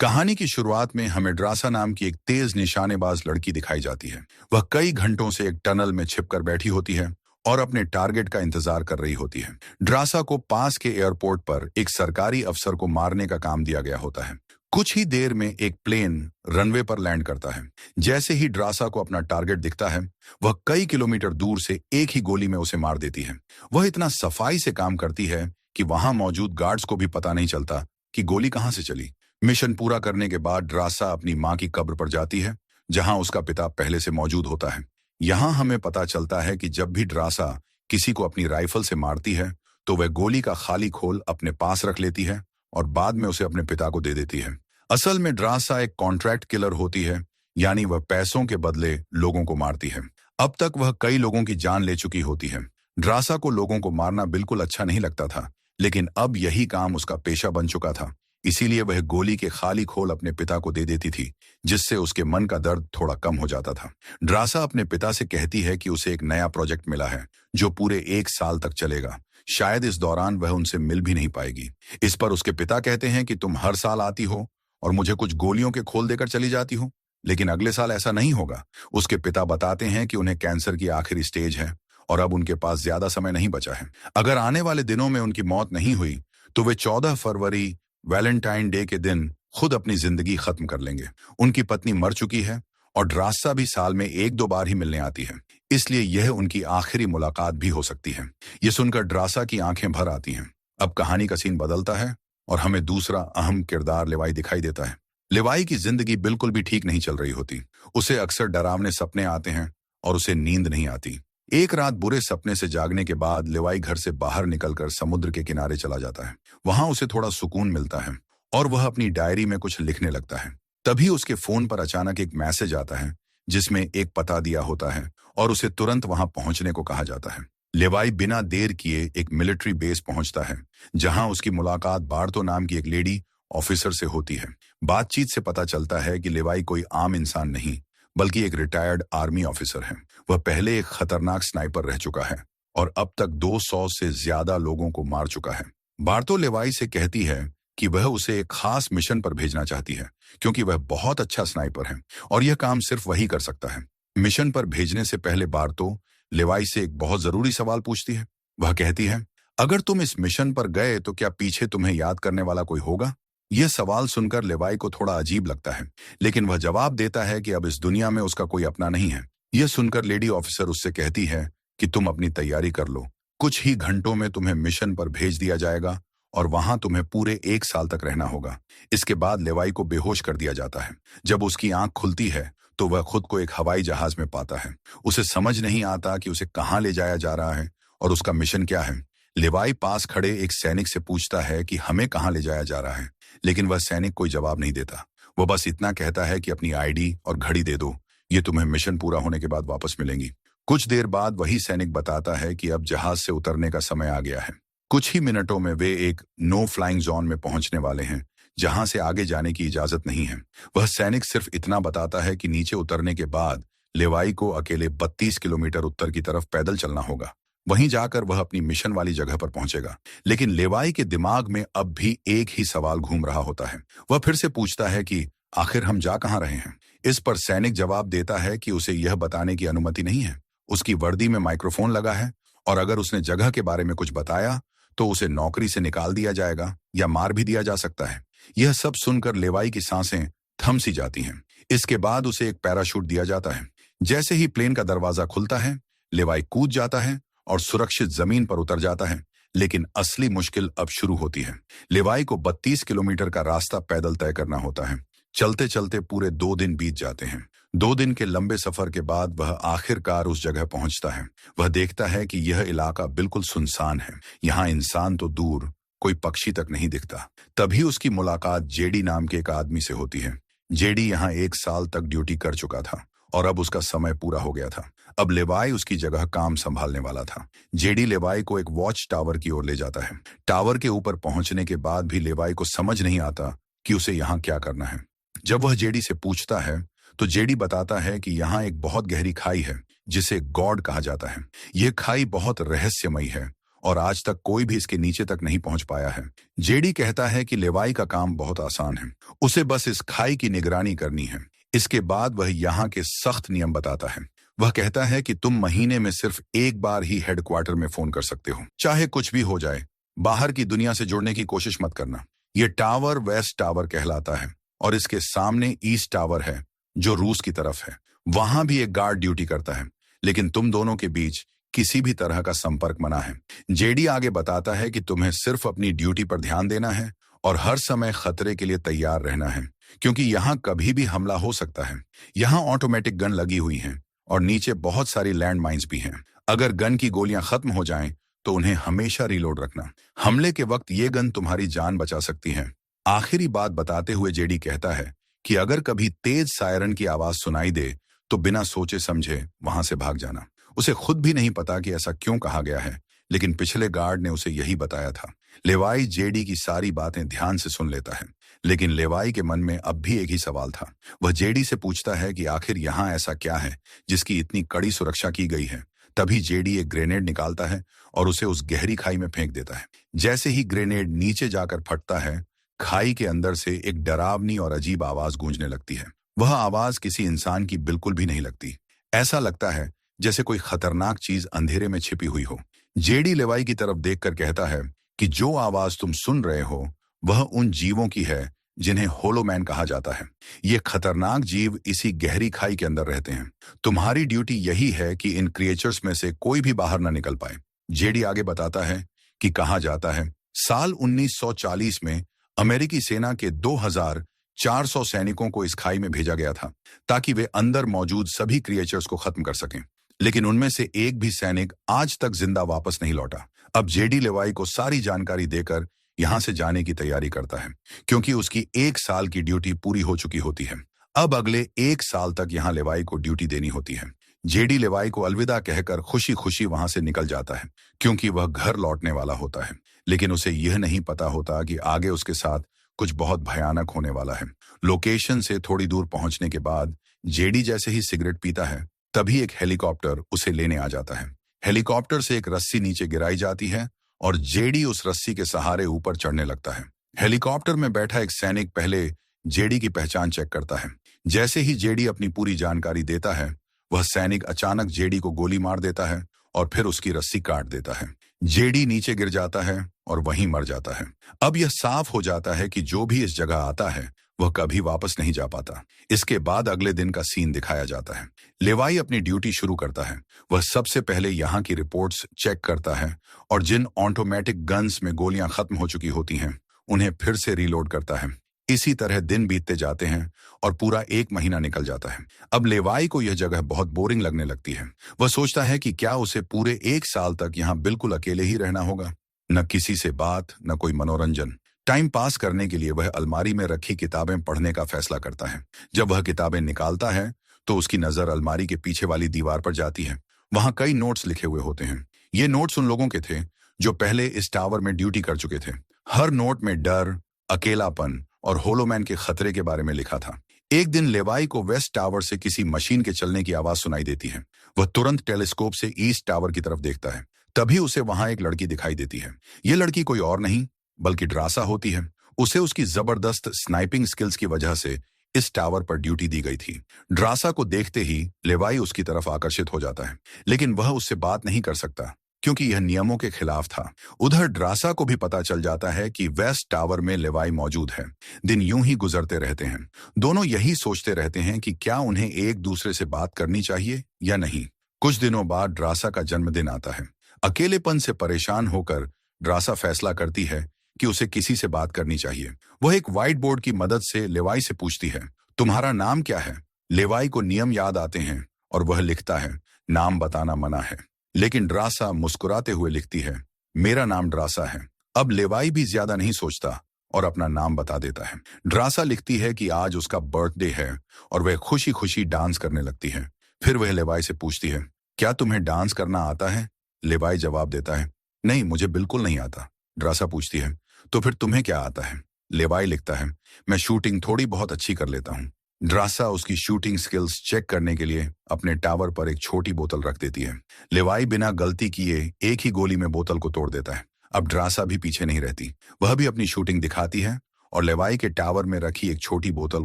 कहानी की शुरुआत में हमें ड्रासा नाम की एक तेज निशानेबाज लड़की दिखाई जाती है। वह कई घंटों से एक टनल में छिपकर बैठी होती है और अपने टारगेट का इंतजार कर रही होती है। ड्रासा को पास के एयरपोर्ट पर एक सरकारी अफसर को मारने का काम दिया गया होता है। कुछ ही देर में एक प्लेन रनवे पर लैंड करता है। जैसे ही ड्रासा को अपना टारगेट दिखता है, वह कई किलोमीटर दूर से एक ही गोली में उसे मार देती है। वह इतना सफाई से काम करती है कि वहां मौजूद गार्ड्स को भी पता नहीं चलता कि गोली कहां से चली। मिशन पूरा करने के बाद ड्रासा अपनी मां की कब्र पर जाती है, जहां उसका पिता पहले से मौजूद होता है। यहां हमें पता चलता है कि जब भी ड्रासा किसी को अपनी राइफल से मारती है, तो वह गोली का खाली खोल अपने पास रख लेती है और बाद में उसे अपने पिता को दे देती है। असल में ड्रासा एक कॉन्ट्रैक्ट किलर होती है, यानी वह पैसों के बदले लोगों को मारती है। अब तक वह कई लोगों की जान ले चुकी होती है। ड्रासा को लोगों को मारना बिल्कुल अच्छा नहीं लगता था, लेकिन अब यही काम उसका पेशा बन चुका था। इसीलिए वह गोली के खाली खोल अपने पिता को दे देती थी, जिससे उसके मन का दर्द थोड़ा कम हो जाता था। ड्रासा अपने पिता से कहती है कि उसे एक नया प्रोजेक्ट मिला है जो पूरे 1 साल तक चलेगा। शायद इस दौरान वह उनसे मिल भी नहीं पाएगी। इस पर उसके पिता कहते हैं कि तुम हर साल आती हो और मुझे कुछ गोलियों के खोल देकर चली जाती हो, लेकिन अगले साल ऐसा नहीं होगा। उसके पिता बताते हैं कि उन्हें कैंसर की आखिरी स्टेज है और अब उनके पास ज्यादा समय नहीं बचा है। अगर आने वाले दिनों में उनकी मौत नहीं हुई तो वे 14 फरवरी वैलेंटाइन डे के दिन खुद अपनी जिंदगी खत्म कर लेंगे। उनकी पत्नी मर चुकी है और ड्रासा भी साल में 1-2 बार ही मिलने आती है, इसलिए यह उनकी आखिरी मुलाकात भी हो सकती है। यह सुनकर ड्रासा की आंखें भर आती हैं। अब कहानी का सीन बदलता है और हमें दूसरा अहम किरदार लेवाई दिखाई देता है। लेवाई की जिंदगी बिल्कुल भी ठीक नहीं चल रही होती। उसे अक्सर डरावने सपने आते हैं और उसे नींद नहीं आती। एक रात बुरे सपने से जागने के बाद लेवाई घर से बाहर निकलकर समुद्र के किनारे चला जाता है। वहां उसे थोड़ा सुकून मिलता है और वह अपनी डायरी में कुछ लिखने लगता है। तभी उसके फोन पर अचानक एक मैसेज आता है, जिसमें एक पता दिया होता है और उसे तुरंत वहां पहुंचने को कहा जाता है। लेवाई बिना देर किए एक मिलिट्री बेस पहुंचता है, जहां उसकी मुलाकात बार्तो नाम की एक लेडी ऑफिसर से होती है। बातचीत से पता चलता है कि लेवाई कोई आम इंसान नहीं, बल्कि एक रिटायर्ड आर्मी ऑफिसर है। वह पहले एक खतरनाक स्नाइपर रह चुका है और अब तक 200 से ज्यादा लोगों को मार चुका है। बार्तो लेवाई से कहती है कि वह उसे एक खास मिशन पर भेजना चाहती है, क्योंकि वह बहुत अच्छा स्नाइपर है और यह काम सिर्फ वही कर सकता है। मिशन पर भेजने से पहले बार्तो लेवाई से एक बहुत जरूरी सवाल पूछती है। वह कहती है, अगर तुम इस मिशन पर गए तो क्या पीछे तुम्हें याद करने वाला कोई होगा? यह सवाल सुनकर लेवाई को थोड़ा अजीब लगता है, लेकिन वह जवाब देता है कि अब इस दुनिया में उसका कोई अपना नहीं है। यह सुनकर लेडी ऑफिसर उससे कहती है कि तुम अपनी तैयारी कर लो। कुछ ही घंटों में तुम्हें मिशन पर भेज दिया जाएगा और वहां तुम्हें पूरे 1 साल तक रहना होगा। इसके बाद लेवाई को बेहोश कर दिया जाता है। जब उसकी आंख खुलती है तो वह खुद को एक हवाई जहाज में पाता है। उसे समझ नहीं आता कि उसे कहां ले जाया जा रहा है और उसका मिशन क्या है। लेवाई पास खड़े एक सैनिक से पूछता है कि हमें कहां ले जाया जा रहा है, लेकिन वह सैनिक कोई जवाब नहीं देता। वह बस इतना कहता है कि अपनी आईडी और घड़ी दे दो, ये तुम्हें मिशन पूरा होने के बाद वापस मिलेंगी। कुछ देर बाद वही सैनिक बताता है कि अब जहाज से उतरने का समय आ गया है। कुछ ही मिनटों में वे एक नो फ्लाइंग जोन में पहुंचने वाले हैं, जहां से आगे जाने की इजाजत नहीं है। वह सैनिक सिर्फ इतना बताता है कि नीचे उतरने के बाद लेवाई को अकेले 32 किलोमीटर उत्तर की तरफ पैदल चलना होगा। वहीं जाकर वह अपनी मिशन वाली जगह पर पहुंचेगा। लेकिन लेवाई के दिमाग में अब भी एक ही सवाल घूम रहा होता है। वह फिर से पूछता है कि आखिर हम जा कहां रहे हैं। इस पर सैनिक जवाब देता है कि उसे यह बताने की अनुमति नहीं है। उसकी वर्दी में माइक्रोफोन लगा है और अगर उसने जगह के बारे में कुछ बताया तो उसे नौकरी से निकाल दिया जाएगा या मार भी दिया जा सकता है। यह सब सुनकर लेवाई की सांसें थम सी जाती हैं। इसके बाद उसे एक पैराशूट दिया जाता है। जैसे ही प्लेन का दरवाजा खुलता है, लेवाई कूद जाता है और सुरक्षित जमीन पर उतर जाता है। लेकिन असली मुश्किल अब शुरू होती है। लेवाई को 32 किलोमीटर का रास्ता पैदल तय करना होता है। चलते चलते पूरे 2 दिन बीत जाते हैं। 2 दिन के लंबे सफर के बाद वह आखिरकार उस जगह पहुंचता है। वह देखता है कि यह इलाका बिल्कुल सुनसान है। यहाँ इंसान तो दूर, कोई पक्षी तक नहीं दिखता। तभी उसकी मुलाकात जेडी नाम के एक आदमी से होती है। जेडी यहाँ 1 साल तक ड्यूटी कर चुका था और अब उसका समय पूरा हो गया था। अब लेवाई उसकी जगह काम संभालने वाला था। जेडी लेवाई को एक वॉच टावर की ओर ले जाता है। टावर के ऊपर पहुंचने के बाद भी लेवाई को समझ नहीं आता कि उसे यहाँ क्या करना है। जब वह जेडी से पूछता है तो जेडी बताता है कि यहाँ एक बहुत गहरी खाई है, जिसे गॉड कहा जाता है। यह खाई बहुत रहस्यमयी है और आज तक कोई भी इसके नीचे तक नहीं पहुंच पाया है। जेडी कहता है कि लेवाई का काम बहुत आसान है, उसे बस इस खाई की निगरानी करनी है। इसके बाद वह यहाँ के सख्त नियम बताता है। वह कहता है कि तुम महीने में सिर्फ एक बार ही हेडक्वार्टर में फोन कर सकते हो, चाहे कुछ भी हो जाए। बाहर की दुनिया से जुड़ने की कोशिश मत करना। ये टावर वेस्ट टावर कहलाता है और इसके सामने ईस्ट टावर है जो रूस की तरफ है। वहां भी एक गार्ड ड्यूटी करता है, लेकिन तुम दोनों के बीच किसी भी तरह का संपर्क मना है। जेडी आगे बताता है कि तुम्हें सिर्फ अपनी ड्यूटी पर ध्यान देना है और हर समय खतरे के लिए तैयार रहना है, क्योंकि यहाँ कभी भी हमला हो सकता है। यहाँ ऑटोमेटिक गन लगी हुई हैं और नीचे बहुत सारी लैंड माइंस भी हैं। अगर गन की गोलियां खत्म हो जाएं, तो उन्हें हमेशा रिलोड रखना। हमले के वक्त ये गन तुम्हारी जान बचा सकती है। आखिरी बात बताते हुए जेडी कहता है कि अगर कभी तेज सायरन की आवाज सुनाई दे तो बिना सोचे समझे वहां से भाग जाना। उसे खुद भी नहीं पता कि ऐसा क्यों कहा गया है, लेकिन पिछले गार्ड ने उसे यही बताया था। लेवाई जेडी की सारी बातें ध्यान से सुन लेता है, लेकिन लेवाई के मन में अब भी एक ही सवाल था। वह जेडी से पूछता है कि आखिर यहाँ ऐसा क्या है जिसकी इतनी कड़ी सुरक्षा की गई है। तभी जेडी एक ग्रेनेड निकालता है और उसे उस गहरी खाई में फेंक देता है। जैसे ही ग्रेनेड नीचे जाकर फटता है, खाई के अंदर से एक डरावनी और अजीब आवाज गूंजने लगती है। वह आवाज किसी इंसान की बिल्कुल भी नहीं लगती। ऐसा लगता है जैसे कोई खतरनाक चीज अंधेरे में छिपी हुई हो। जेडी लेवाई की तरफ देखकर कहता है कि जो आवाज तुम सुन रहे हो वह उन जीवों की है जिन्हें होलोमैन कहा जाता है। ये खतरनाक जीव इसी गहरी खाई के अंदर रहते हैं। तुम्हारी ड्यूटी यही है कि इन क्रिएचर्स में से कोई भी बाहर न निकल पाए। जेडी आगे बताता है कि कहा जाता है साल 1940 में अमेरिकी सेना के 2400 सैनिकों को इस खाई में भेजा गया था ताकि वे अंदर मौजूद सभी क्रिएचर्स को खत्म कर सकें, लेकिन उनमें से एक भी सैनिक आज तक जिंदा वापस नहीं लौटा। अब जेडी लेवाई को सारी जानकारी देकर यहां से जाने की तैयारी करता है, क्योंकि उसकी 1 साल की ड्यूटी पूरी हो चुकी होती है। अब अगले 1 साल तक यहां लेवाई को ड्यूटी देनी होती है। जेडी लेवाई को अलविदा कहकर खुशी खुशी वहां से निकल जाता है, क्योंकि वह घर लौटने वाला होता है। लेकिन उसे यह नहीं पता होता कि आगे उसके साथ कुछ बहुत भयानक होने वाला है। लोकेशन से थोड़ी दूर पहुंचने के बाद जेडी जैसे ही सिगरेट पीता है, तभी एक हेलीकॉप्टर उसे लेने आ जाता है। हेलीकॉप्टर से एक रस्सी नीचे गिराई जाती है और जेडी उस रस्सी के सहारे ऊपर चढ़ने लगता है। हेलीकॉप्टर में बैठा एक सैनिक पहले जेडी की पहचान चेक करता है। जैसे ही जेडी अपनी पूरी जानकारी देता है, वह सैनिक अचानक जेडी को गोली मार देता है और फिर उसकी रस्सी काट देता है। जेडी नीचे गिर जाता है और वहीं मर जाता है। अब यह साफ हो जाता है कि जो भी इस जगह आता है वह कभी वापस नहीं जा पाता। इसके बाद अगले दिन का सीन दिखाया जाता है। लेवाई अपनी ड्यूटी शुरू करता है। वह सबसे पहले यहाँ की रिपोर्ट्स चेक करता है और जिन ऑटोमेटिक गन्स में गोलियां खत्म हो चुकी होती हैं, उन्हें फिर से रीलोड करता है। इसी तरह दिन बीतते जाते हैं और पूरा 1 महीना निकल जाता है। अब लेवाई को यह जगह बहुत बोरिंग लगने लगती है। वह सोचता है कि क्या उसे पूरे 1 साल तक यहाँ बिल्कुल अकेले ही रहना होगा, न किसी से बात, न कोई मनोरंजन। टाइम पास करने के लिए वह अलमारी में रखी किताबें पढ़ने का फैसला करता है। जब वह किताबें निकालता है तो उसकी नजर अलमारी के पीछे वाली दीवार पर जाती है। वहां कई नोट्स लिखे हुए होते हैं। ये नोट्स उन लोगों के थे जो पहले इस टावर में ड्यूटी कर चुके थे। हर नोट में डर, अकेलापन और होलोमैन के खतरे के बारे में लिखा था। एक दिन लेवाई को वेस्ट टावर से किसी मशीन के चलने की आवाज सुनाई देती है। वह तुरंत टेलीस्कोप से ईस्ट टावर की तरफ देखता है। तभी उसे वहां एक लड़की दिखाई देती है। ये लड़की कोई और नहीं बल्कि ड्रासा होती है। उसे उसकी जबरदस्त स्नाइपिंग स्किल्स की वजह से इस टावर पर ड्यूटी दी गई थी। ड्रासा को देखते ही लेवाई उसकी तरफ आकर्षित हो जाता है, लेकिन वह उससे बात नहीं कर सकता क्योंकि यह नियमों के खिलाफ था। उधर ड्रासा को भी पता चल जाता है कि वेस्ट टावर में लेवाई मौजूद है। दिन यूं ही गुजरते रहते हैं। दोनों यही सोचते रहते हैं कि क्या उन्हें एक दूसरे से बात करनी चाहिए या नहीं। कुछ दिनों बाद ड्रासा का जन्मदिन आता है। अकेलेपन से परेशान होकर ड्रासा फैसला करती है कि उसे किसी से बात करनी चाहिए। वह एक व्हाइट बोर्ड की मदद से लेवाई से पूछती है, तुम्हारा नाम क्या है? लेवाई को नियम याद आते हैं और वह लिखता है, नाम बताना मना है। लेकिन ड्रासा मुस्कुराते हुए लिखती है, मेरा नाम ड्रासा है। अब लेवाई भी ज्यादा नहीं सोचता और अपना नाम बता देता है। ड्रासा लिखती है कि आज उसका बर्थडे है और वह खुशी खुशी डांस करने लगती है। फिर वह लेवाई से पूछती है, क्या तुम्हें डांस करना आता है? लेवाई जवाब देता है, नहीं, मुझे बिल्कुल नहीं आता। ड्रासा पूछती है, तो फिर तुम्हें क्या आता है? लेवाई लिखता है, मैं शूटिंग थोड़ी बहुत अच्छी कर लेता हूँ। ड्रासा उसकी शूटिंग स्किल्स चेक करने के लिए अपने टावर पर एक छोटी बोतल रख देती है। लेवाई बिना गलती किए एक ही गोली में बोतल को तोड़ देता है। अब ड्रासा भी पीछे नहीं रहती, वह भी अपनी शूटिंग दिखाती है और लेवाई के टावर में रखी एक छोटी बोतल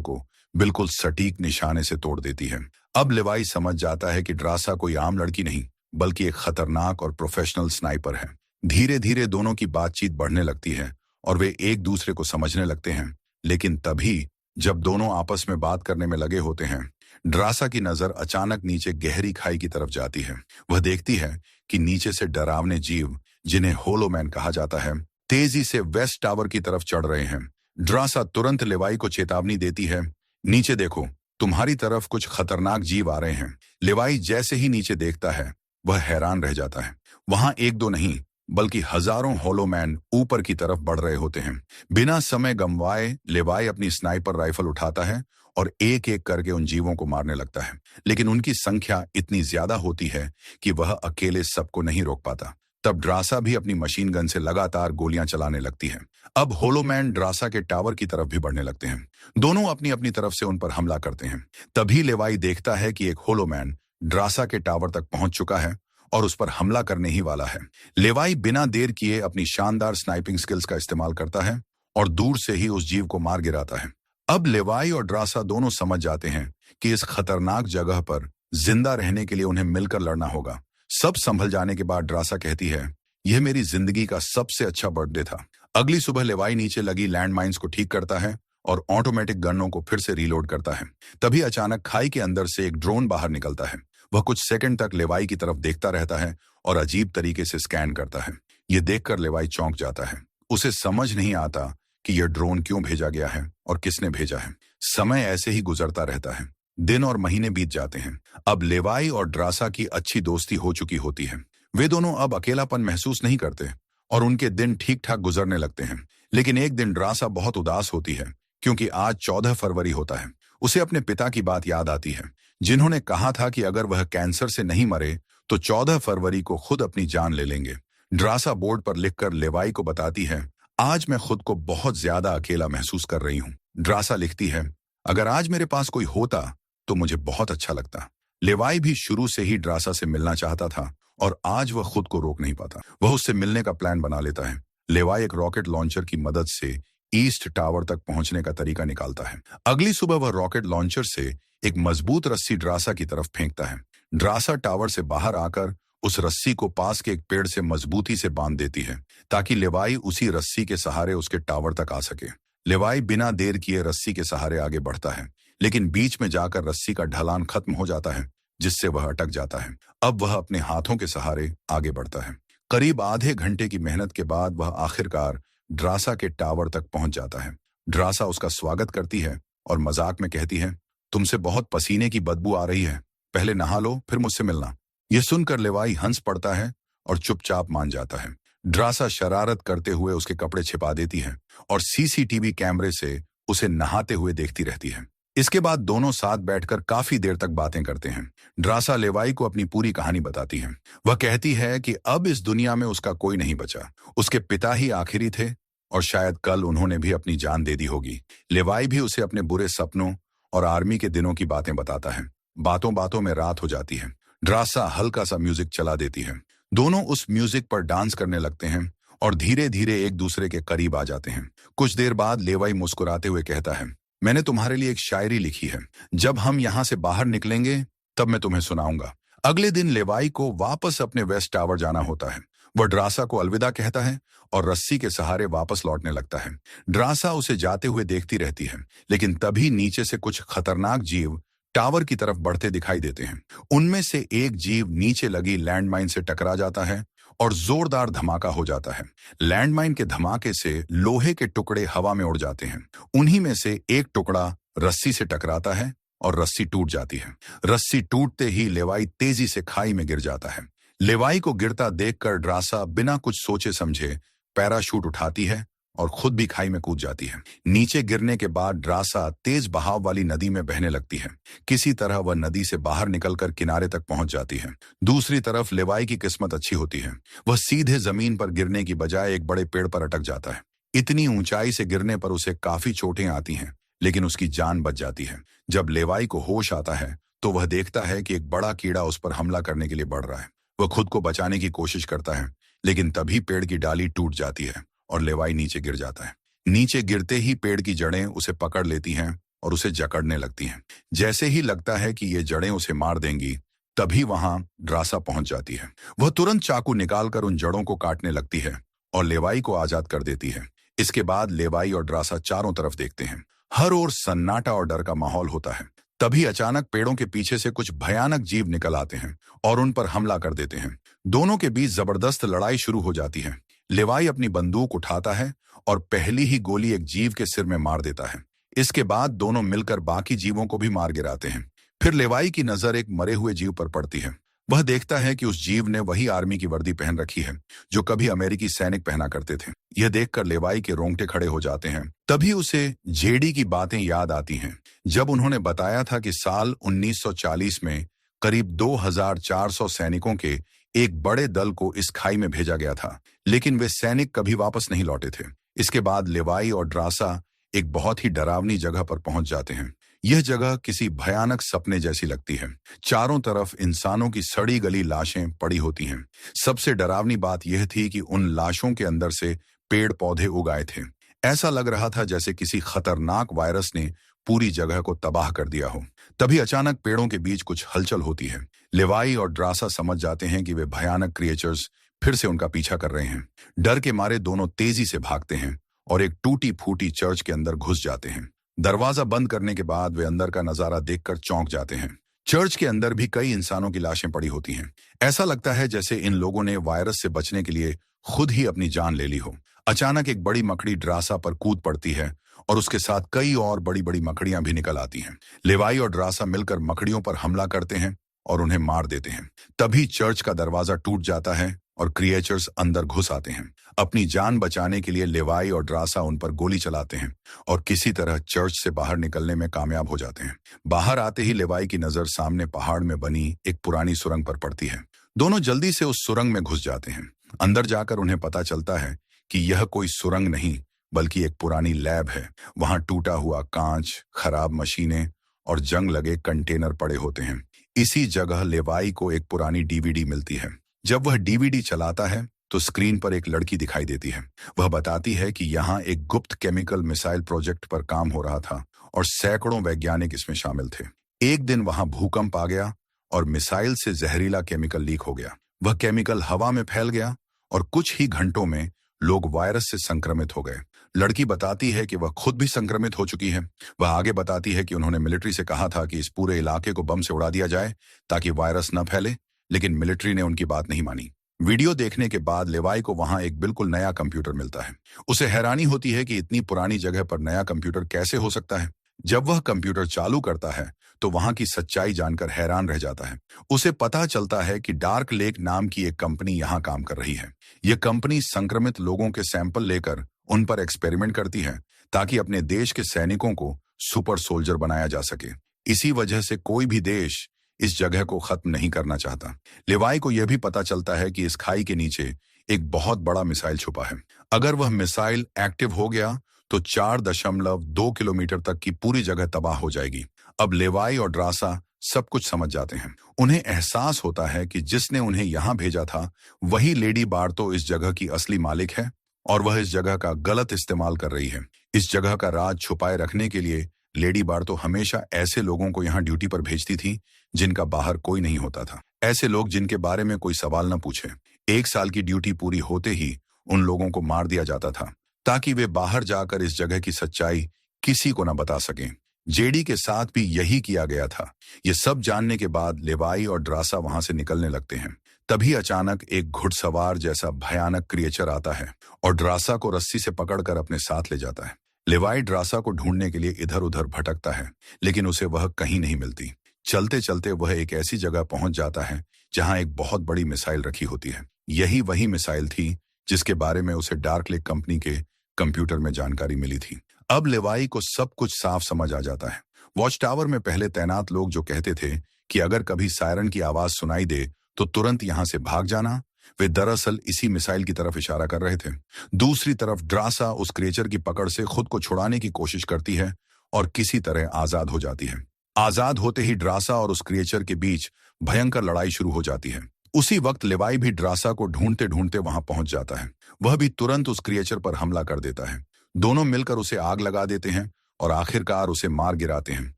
को बिल्कुल सटीक निशाने से तोड़ देती है। अब लेवाई समझ जाता है कि ड्रासा कोई आम लड़की नहीं बल्कि एक खतरनाक और प्रोफेशनल स्नाइपर है। धीरे धीरे दोनों की बातचीत बढ़ने लगती है और वे एक दूसरे को समझने लगते हैं। लेकिन तभी जब दोनों आपस में बात करने में लगे होते हैं, ड्रासा की नजर अचानक नीचे गहरी खाई की तरफ जाती है। वह देखती है कि नीचे से डरावने जीव, जिन्हें होलोमैन कहा जाता है, तेजी से वेस्ट टावर की तरफ चढ़ रहे हैं। ड्रासा तुरंत लेवाई को चेतावनी देती है, नीचे देखो, तुम्हारी तरफ कुछ खतरनाक जीव आ रहे हैं। लेवाई जैसे ही नीचे देखता है, वह हैरान रह जाता है। वहां एक दो नहीं बल्कि हजारों होलोमैन ऊपर की तरफ बढ़ रहे होते हैं। बिना समय गंवाए लेवाई अपनी स्नाइपर राइफल उठाता है और एक एक करके उन जीवों को मारने लगता है। लेकिन उनकी संख्या इतनी ज्यादा होती है कि वह अकेले सबको नहीं रोक पाता। तब ड्रासा भी अपनी मशीन गन से लगातार गोलियां चलाने लगती है। अब होलोमैन ड्रासा के टावर की तरफ भी बढ़ने लगते हैं। दोनों अपनी अपनी तरफ से उन पर हमला करते हैं। तभी लेवाई देखता है कि एक होलोमैन ड्रासा के टावर तक पहुंच चुका है और उस पर हमला करने ही वाला है। लेवाई बिना देर किए अपनी शानदार स्नाइपिंग स्किल्स का इस्तेमाल करता है और दूर से ही उस जीव को मार गिराता है। अब लेवाई और ड्रासा दोनों समझ जाते हैं कि इस खतरनाक जगह पर जिंदा रहने के लिए उन्हें मिलकर लड़ना होगा। सब संभल जाने के बाद ड्रासा कहती है, यह मेरी जिंदगी का सबसे अच्छा बर्थडे था। अगली सुबह लेवाई नीचे लगी लैंडमाइंस को ठीक करता है और ऑटोमेटिक गनों को फिर से रीलोड करता है। तभी अचानक खाई के अंदर से एक ड्रोन बाहर निकलता है। वह कुछ सेकंड तक लेवाई की तरफ देखता रहता है और अजीब तरीके से स्कैन करता है। यह देखकर लेवाई चौंक जाता है। उसे समझ नहीं आता कि यह ड्रोन क्यों भेजा गया है और किसने भेजा है। समय ऐसे ही गुजरता रहता है। दिन और महीने बीत जाते हैं। अब लेवाई और ड्रासा की अच्छी दोस्ती हो चुकी होती है। वे दोनों अब अकेलापन महसूस नहीं करते और उनके दिन ठीक ठाक गुजरने लगते हैं। लेकिन एक दिन ड्रासा बहुत उदास होती है क्योंकि आज 14 फरवरी होता है। उसे अपने पिता की बात याद आती है, जिन्होंने कहा था कि अगर वह कैंसर से नहीं मरे तो 14 फरवरी को खुद अपनी जान ले लेंगे। ड्रासा बोर्ड पर लिखकर लेवाई को बताती है, आज मैं खुद को बहुत ज्यादा अकेला महसूस कर रही हूँ। ड्रासा लिखती है, अगर आज मेरे पास कोई होता तो मुझे बहुत अच्छा लगता। लेवाई भी शुरू से ही ड्रासा से मिलना चाहता था और आज वह खुद को रोक नहीं पाता। वह उससे मिलने का प्लान बना लेता है। लेवाई एक रॉकेट लॉन्चर की मदद से ईस्ट टावर तक पहुंचने का तरीका निकालता है। अगली सुबह वह रॉकेट लॉन्चर से एक मजबूत रस्सी ड्रासा की तरफ फेंकता है। ड्रासा टावर से बाहर आकर उस रस्सी को पास के एक पेड़ से मजबूती से बांध देती है ताकि लेवाई उसी रस्सी के सहारे उसके टावर तक आ सके। लेवाई बिना देर किए रस्सी के सहारे आगे बढ़ता है, लेकिन बीच में जाकर रस्सी का ढलान खत्म हो जाता है, जिससे वह अटक जाता है। अब वह अपने हाथों के सहारे आगे बढ़ता है। करीब आधे घंटे की मेहनत के बाद वह आखिरकार ड्रासा के टावर तक पहुंच जाता है। ड्रासा उसका स्वागत करती है और मजाक में कहती है, तुमसे बहुत पसीने की बदबू आ रही है, पहले नहा लो फिर मुझसे मिलना। यह सुनकर लेवाई हंस पड़ता है और चुपचाप मान जाता है। ड्रासा शरारत करते हुए उसके कपड़े छिपा देती है और सीसीटीवी कैमरे से उसे नहाते हुए देखती रहती है। इसके बाद दोनों साथ बैठकर काफी देर तक बातें करते हैं। ड्रासा लेवाई को अपनी पूरी कहानी बताती है। वह कहती है कि अब इस दुनिया में उसका कोई नहीं बचा। उसके पिता ही आखिरी थे और शायद कल उन्होंने भी अपनी जान दे दी होगी। लेवाई भी उसे अपने बुरे सपनों और आर्मी के दिनों की बातें बताता है। बातों बातों में रात हो जाती है। ड्रासा हल्का सा म्यूजिक चला देती है। दोनों उस म्यूजिक पर डांस करने लगते हैं और धीरे धीरे एक दूसरे के करीब आ जाते हैं। कुछ देर बाद लेवाई मुस्कुराते हुए कहता है, मैंने तुम्हारे लिए एक शायरी लिखी है, जब हम यहाँ से बाहर निकलेंगे तब मैं तुम्हें सुनाऊंगा। अगले दिन लेवाई को वापस अपने वेस्ट टावर जाना होता है। वह ड्रासा को अलविदा कहता है और रस्सी के सहारे वापस लौटने लगता है। ड्रासा उसे जाते हुए देखती रहती है, लेकिन तभी नीचे से कुछ खतरनाक जीव टावर की तरफ बढ़ते दिखाई देते हैं। उनमें से एक जीव नीचे लगी लैंडमाइन से टकरा जाता है और जोरदार धमाका हो जाता है। लैंडमाइन के धमाके से लोहे के टुकड़े हवा में उड़ जाते हैं। उन्हीं में से एक टुकड़ा रस्सी से टकराता है और रस्सी टूट जाती है। रस्सी टूटते ही लेवाई तेजी से खाई में गिर जाता है। लेवाई को गिरता देखकर ड्रासा बिना कुछ सोचे समझे पैराशूट उठाती है और खुद भी खाई में कूद जाती है। नीचे गिरने के बाद ड्रासा तेज बहाव वाली नदी में बहने लगती है। किसी तरह वह नदी से बाहर निकलकर किनारे तक पहुंच जाती है। दूसरी तरफ लेवाई की किस्मत अच्छी होती है। वह सीधे जमीन पर गिरने की बजाय एक बड़े पेड़ पर अटक जाता है। इतनी ऊंचाई से गिरने पर उसे काफी चोटें आती हैं, लेकिन उसकी जान बच जाती है। जब लेवाई को होश आता है तो वह देखता है कि एक बड़ा कीड़ा उस पर हमला करने के लिए बढ़ रहा है। वह खुद को बचाने की कोशिश करता है, लेकिन तभी पेड़ की डाली टूट जाती है और लेवाई नीचे गिर जाता है। नीचे गिरते ही पेड़ की जड़ें उसे पकड़ लेती हैं और उसे जकड़ने लगती हैं। जैसे ही लगता है कि ये जड़ें उसे मार देंगी, तभी वहां ड्रासा पहुंच जाती है। वह तुरंत चाकू निकालकर उन जड़ों को काटने लगती है और लेवाई को आजाद कर देती है। इसके बाद लेवाई और ड्रासा चारों तरफ देखते हैं। हर ओर सन्नाटा और डर का माहौल होता है। तभी अचानक पेड़ों के पीछे से कुछ भयानक जीव निकल आते हैं और उन पर हमला कर देते हैं। दोनों के बीच जबरदस्त लड़ाई शुरू हो जाती है। लेवाई अपनी बंदूक उठाता है और पहली ही गोली एक जीव के सिर में मार देता है। इसके बाद दोनों मिलकर बाकी जीवों को भी मार गिराते हैं। फिर लेवाई की नजर एक मरे हुए जीव पर पड़ती है। वह देखता है कि उस जीव ने वही आर्मी की वर्दी पहन रखी है जो कभी अमेरिकी सैनिक पहना करते थे। यह देखकर लेवाई के रोंगटे खड़े हो जाते हैं। तभी उसे जेडी की बातें याद आती हैं, जब उन्होंने बताया था कि साल 1940 में करीब 2400 सैनिकों के एक बड़े दल को इस खाई में भेजा गया था, लेकिन वे सैनिक कभी वापस नहीं लौटे थे। इसके बाद लेवाई और ड्रासा एक बहुत ही डरावनी जगह पर पहुंच जाते हैं। यह जगह किसी भयानक सपने जैसी लगती है। चारों तरफ इंसानों की सड़ी गली लाशें पड़ी होती हैं। सबसे डरावनी बात यह थी कि उन लाशों के अंदर से पेड़ पौधे उगाए थे। ऐसा लग रहा था जैसे किसी खतरनाक वायरस ने पूरी जगह को तबाह कर दिया हो। तभी अचानक पेड़ों के बीच कुछ हलचल होती है। लेवाई और ड्रासा समझ जाते हैं कि वे भयानक क्रिएचर्स फिर से उनका पीछा कर रहे हैं। डर के मारे दोनों तेजी से भागते हैं और एक टूटी फूटी चर्च के अंदर घुस जाते हैं। दरवाजा बंद करने के बाद वे अंदर का नजारा देखकर चौंक जाते हैं। चर्च के अंदर भी कई इंसानों की लाशें पड़ी होती हैं। ऐसा लगता है जैसे इन लोगों ने वायरस से बचने के लिए खुद ही अपनी जान ले ली हो। अचानक एक बड़ी मकड़ी ड्रासा पर कूद पड़ती है और उसके साथ कई और बड़ी बड़ी मकड़ियां भी निकल आती हैं। लेवाई और ड्रासा मिलकर मकड़ियों पर हमला करते हैं और उन्हें मार देते हैं। तभी चर्च का दरवाजा टूट जाता है और क्रिएचर्स अंदर घुस आते हैं। अपनी जान बचाने के लिए लेवाई और ड्रासा उन पर गोली चलाते हैं और किसी तरह चर्च से बाहर निकलने में कामयाब हो जाते हैं। बाहर आते ही लेवाई की नजर सामने पहाड़ में बनी एक पुरानी सुरंग पर पड़ती है। दोनों जल्दी से उस सुरंग में घुस जाते हैं। अंदर जाकर उन्हें पता चलता है कि यह कोई सुरंग नहीं बल्कि एक पुरानी लैब है। वहां टूटा हुआ कांच, खराब मशीनें और जंग लगे कंटेनर पड़े होते हैं। इसी जगह लेवाई को एक पुरानी डीवीडी मिलती है। जब वह डीवीडी चलाता है तो स्क्रीन पर एक लड़की दिखाई देती है। वह बताती है कि यहाँ एक गुप्त केमिकल मिसाइल प्रोजेक्ट पर काम हो रहा था और सैकड़ों वैज्ञानिक इसमें शामिल थे। एक दिन वहां भूकंप आ गया और मिसाइल से जहरीला केमिकल लीक हो गया। वह केमिकल हवा में फैल गया और कुछ ही घंटों में लोग वायरस से संक्रमित हो गए। लड़की बताती है कि वह खुद भी संक्रमित हो चुकी है। वह आगे बताती है कि उन्होंने मिलिट्री से कहा था कि इस पूरे इलाके को बम से उड़ा दिया जाए ताकि वायरस न फैले, लेकिन मिलिट्री ने उनकी बात नहीं मानी। वीडियो देखने के बाद लेवाई को वहां एक बिल्कुल नया कंप्यूटर मिलता है। उसे हैरानी होती है कि इतनी पुरानी जगह पर नया कंप्यूटर कैसे हो सकता है। जब वह कंप्यूटर चालू करता है तो वहां की सच्चाई जानकर हैरान रह जाता है। उसे पता चलता है कि डार्क लेक नाम की एक कंपनी यहां काम कर रही है। यह कंपनी संक्रमित लोगों के सैंपल लेकर उन पर एक्सपेरिमेंट करती है ताकि अपने देश के सैनिकों को सुपर सोल्जर बनाया जा सके। इसी वजह से कोई भी देश इस जगह को खत्म नहीं करना चाहता। लेवाई को यह भी पता चलता है कि इस खाई के नीचे एक बहुत बड़ा मिसाइल छुपा है। अगर वह मिसाइल एक्टिव हो गया तो 4.2 किलोमीटर तक की पूरी जगह तबाह हो जाएगी। अब लेवाई और ड्रासा सब कुछ समझ जाते हैं। उन्हें एहसास होता है कि जिसने उन्हें यहां भेजा था वही लेडी बार्तो इस जगह की असली मालिक है और वह इस जगह का गलत इस्तेमाल कर रही है। इस जगह का राज छुपाए रखने के लिए लेडी बार्तो हमेशा ऐसे लोगों को यहाँ ड्यूटी पर भेजती थी जिनका बाहर कोई नहीं होता था। ऐसे लोग जिनके बारे में कोई सवाल न पूछे। 1 साल की ड्यूटी पूरी होते ही उन लोगों को मार दिया जाता था ताकि वे बाहर जाकर इस जगह की सच्चाई किसी को न बता सकें। जेडी के साथ भी यही किया गया था। ये सब जानने के बाद लेवाई और ड्रासा वहां से निकलने लगते हैं। तभी अचानक एक घुड़सवार जैसा भयानक क्रिएचर आता है और ड्रासा को रस्सी से पकड़कर अपने साथ ले जाता है। लेवाई ड्रासा को ढूंढने के लिए इधर उधर भटकता है, लेकिन उसे वह कहीं नहीं मिलती। चलते चलते वह एक ऐसी जगह पहुंच जाता है जहां एक बहुत बड़ी मिसाइल रखी होती है। यही वही मिसाइल थी जिसके बारे में उसे डार्क लेक कंपनी के कंप्यूटर में जानकारी मिली थी। अब लेवाई को सब कुछ साफ समझ आ जाता है। वॉच टावर में पहले तैनात लोग जो कहते थे कि अगर कभी सायरन की आवाज सुनाई दे तो तुरंत यहां से भाग जाना, वे दरअसल इसी मिसाइल की तरफ इशारा कर रहे थे। दूसरी तरफ ड्रासा उस क्रिएचर की पकड़ से खुद को छुड़ाने की कोशिश करती है और किसी तरह आजाद हो जाती है। आजाद होते ही ड्रासा और उस क्रिएचर के बीच भयंकर लड़ाई शुरू हो जाती है। उसी वक्त लेवाई भी ड्रासा को ढूंढते ढूंढते वहां पहुंच जाता है। वह भी तुरंत उस क्रिएचर पर हमला कर देता है। दोनों मिलकर उसे आग लगा देते हैं और आखिरकार उसे मार गिराते हैं।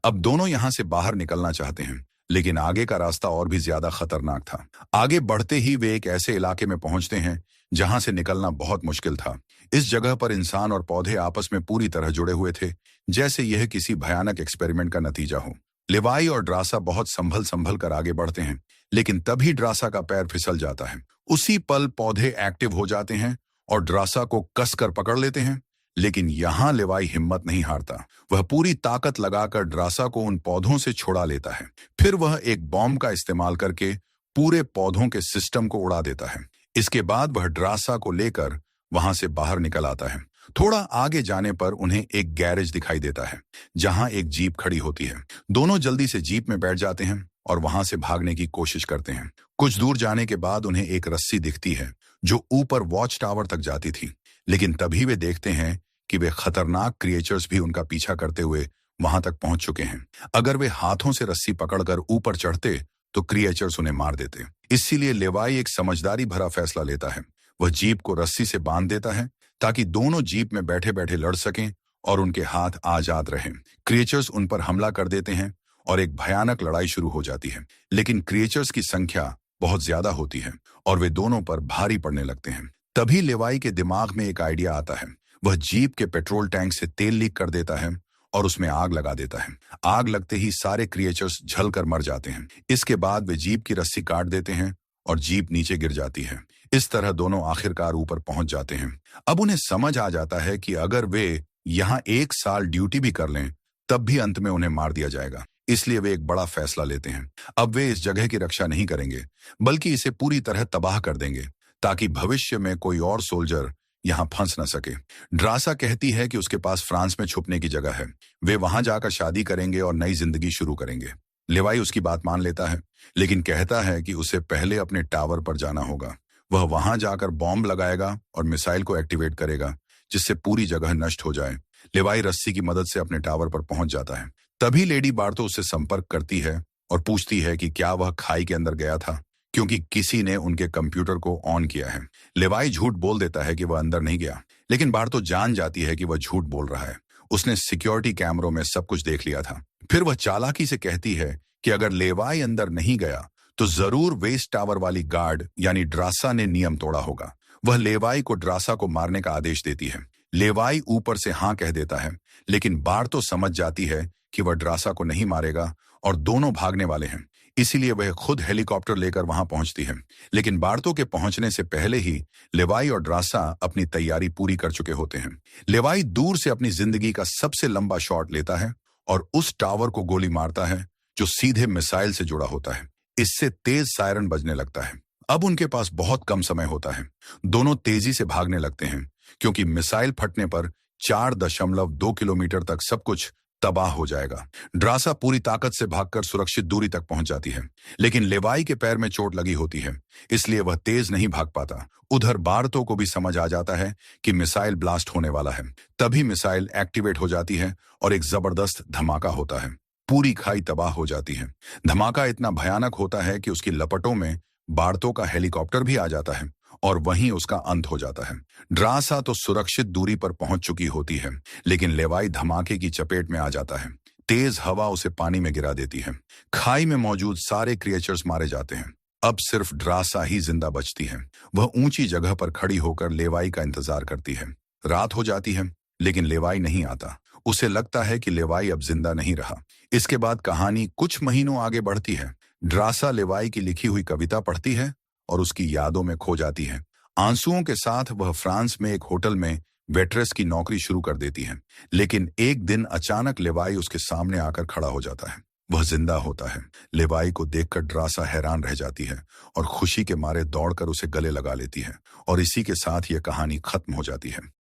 अब दोनों यहां से बाहर निकलना चाहते हैं, लेकिन आगे का रास्ता और भी ज्यादा खतरनाक था। आगे बढ़ते ही वे एक ऐसे इलाके में पहुंचते हैं जहां से निकलना बहुत मुश्किल था। इस जगह पर इंसान और पौधे आपस में पूरी तरह जुड़े हुए थे, जैसे यह किसी भयानक एक्सपेरिमेंट का नतीजा हो। लेवाई और ड्रासा बहुत संभल संभल कर आगे बढ़ते हैं, लेकिन तभी ड्रासा का पैर फिसल जाता है। उसी पल पौधे एक्टिव हो जाते हैं और ड्रासा को कसकर पकड़ लेते हैं, लेकिन यहां लेवाई हिम्मत नहीं हारता। वह पूरी ताकत लगाकर ड्रासा को उन पौधों से छुड़ा लेता है। फिर वह एक बॉम्ब का इस्तेमाल करके पूरे पौधों के सिस्टम को उड़ा देता है। इसके बाद वह ड्रासा को लेकर वहां से बाहर निकल आता है। थोड़ा आगे जाने पर उन्हें एक गैरेज दिखाई देता है, जहां एक जीप खड़ी होती है। दोनों जल्दी से जीप में बैठ जाते हैं और वहां से भागने की कोशिश करते हैं। कुछ दूर जाने के बाद उन्हें एक रस्सी दिखती है जो ऊपर वॉच टावर तक जाती थी, लेकिन तभी वे देखते हैं कि वे खतरनाक क्रिएचर्स भी उनका पीछा करते हुए वहां तक पहुंच चुके हैं। अगर वे हाथों से रस्सी पकड़कर ऊपर चढ़ते तो क्रिएचर्स उन्हें मार देते। इसीलिए लेवाई एक समझदारी भरा फैसला लेता है। वह जीप को रस्सी से बांध देता है ताकि दोनों जीप में बैठे बैठे लड़ सकें और उनके हाथ आजाद रहें। क्रिएचर्स उन पर हमला कर देते हैं और एक भयानक लड़ाई शुरू हो जाती है, लेकिन क्रिएचर्स की संख्या बहुत ज्यादा होती है और वे दोनों पर भारी पड़ने लगते हैं। तभी लेवाई के दिमाग में एक आइडिया आता है। वह जीप के पेट्रोल टैंक से तेल लीक कर देता है और उसमें आग लगा देता है। आग लगते ही सारे क्रिएचर्स जलकर मर जाते हैं। इसके बाद वे जीप की रस्सी काट देते हैं और जीप नीचे गिर जाती है। इस तरह दोनों आखिरकार ऊपर पहुंच जाते हैं। अब उन्हें समझ आ जाता है कि अगर वे यहां 1 साल ड्यूटी भी कर लें, तब भी अंत में उन्हें मार दिया जाएगा। इसलिए वे एक बड़ा फैसला लेते हैं। अब वे इस जगह की रक्षा नहीं करेंगे, बल्कि इसे पूरी तरह तबाह कर देंगे, ताकि भविष्य में कोई और सोल्जर यहां फंस न सके। ड्रासा कहती है कि उसके पास फ्रांस में छुपने की जगह है। वे वहां जाकर शादी करेंगे और नई जिंदगी शुरू करेंगे। लेवाई उसकी बात मान लेता है, लेकिन कहता है कि उसे पहले अपने टावर पर जाना होगा। वह वहां जाकर बॉम्ब लगाएगा और मिसाइल को एक्टिवेट करेगा, जिससे पूरी जगह नष्ट हो जाए। लेवाई रस्सी की मदद से अपने टावर पर पहुंच जाता है। तभी लेडी बार्तो उससे संपर्क करती है और पूछती है कि क्या वह खाई के अंदर गया था, क्योंकि किसी ने उनके कंप्यूटर को ऑन किया है। लेवाई झूठ बोल देता है कि वह अंदर नहीं गया, लेकिन बार्तो जान जाती है कि वह झूठ बोल रहा है। उसने सिक्योरिटी कैमरों में सब कुछ देख लिया था। फिर वह चालाकी से कहती है कि अगर लेवाई अंदर नहीं गया तो जरूर वेस्ट टावर वाली गार्ड यानी ड्रासा ने नियम तोड़ा होगा। वह लेवाई को ड्रासा को मारने का आदेश देती है। लेवाई ऊपर से हाँ कह देता है, लेकिन बार्तो समझ जाती है कि वह ड्रासा को नहीं मारेगा और दोनों भागने वाले हैं। इसीलिए वह खुद हेलीकॉप्टर लेकर वहां पहुंचती है। लेकिन बार्तो के पहुंचने से पहले ही लेवाई और ड्रासा अपनी तैयारी पूरी कर चुके होते हैं। लेवाई दूर से अपनी जिंदगी का सबसे लंबा शॉट लेता है और उस टावर को गोली मारता है जो सीधे मिसाइल से जुड़ा होता है। इससे तेज सायरन बजने लगता है। अब उनके पास बहुत कम समय होता है। दोनों तेजी से भागने लगते हैं, क्योंकि मिसाइल फटने पर 4.2 किलोमीटर तक सब कुछ तबाह हो जाएगा। ड्रासा पूरी ताकत से भागकर सुरक्षित दूरी तक पहुंच जाती है, लेकिन लेवाई के पैर में चोट लगी होती है, इसलिए वह तेज नहीं भाग पाता। उधर बार्तो को भी समझ आ जाता है कि मिसाइल ब्लास्ट होने वाला है। तभी मिसाइल एक्टिवेट हो जाती है और एक जबरदस्त धमाका होता है। पूरी खाई तबाह हो जाती है। धमाका इतना भयानक होता है कि उसकी लपटों में बार्तो का हेलीकॉप्टर भी आ जाता है और वहीं उसका अंत हो जाता है। ड्रासा तो सुरक्षित दूरी पर पहुंच चुकी होती है, लेकिन लेवाई धमाके की चपेट में आ जाता है। तेज हवा उसे पानी में गिरा देती है। खाई में मौजूद सारे क्रिएचर्स मारे जाते हैं। अब सिर्फ ड्रासा ही जिंदा बचती है। वह ऊंची जगह पर खड़ी होकर लेवाई का इंतजार करती है। रात हो जाती है, लेकिन लेवाई नहीं आता। उसे लगता है कि लेवाई अब जिंदा नहीं रहा। इसके बाद कहानी कुछ महीनों आगे बढ़ती है। ड्रासा लेवाई की लिखी हुई कविता पढ़ती है और उसकी यादों में खो जाती है। आंसुओं के साथ वह फ्रांस में एक होटल में वेट्रेस की नौकरी शुरू कर देती है, लेकिन एक दिन अचानक लेवाई उसके सामने आकर खड़ा हो जाता है। वह जिंदा होता है। लेवाई को देखकर ड्रासा हैरान रह जाती है और खुशी के मारे दौड़कर उसे गले लगा लेती है, और इसी के साथ यह कहानी खत्म हो जाती है।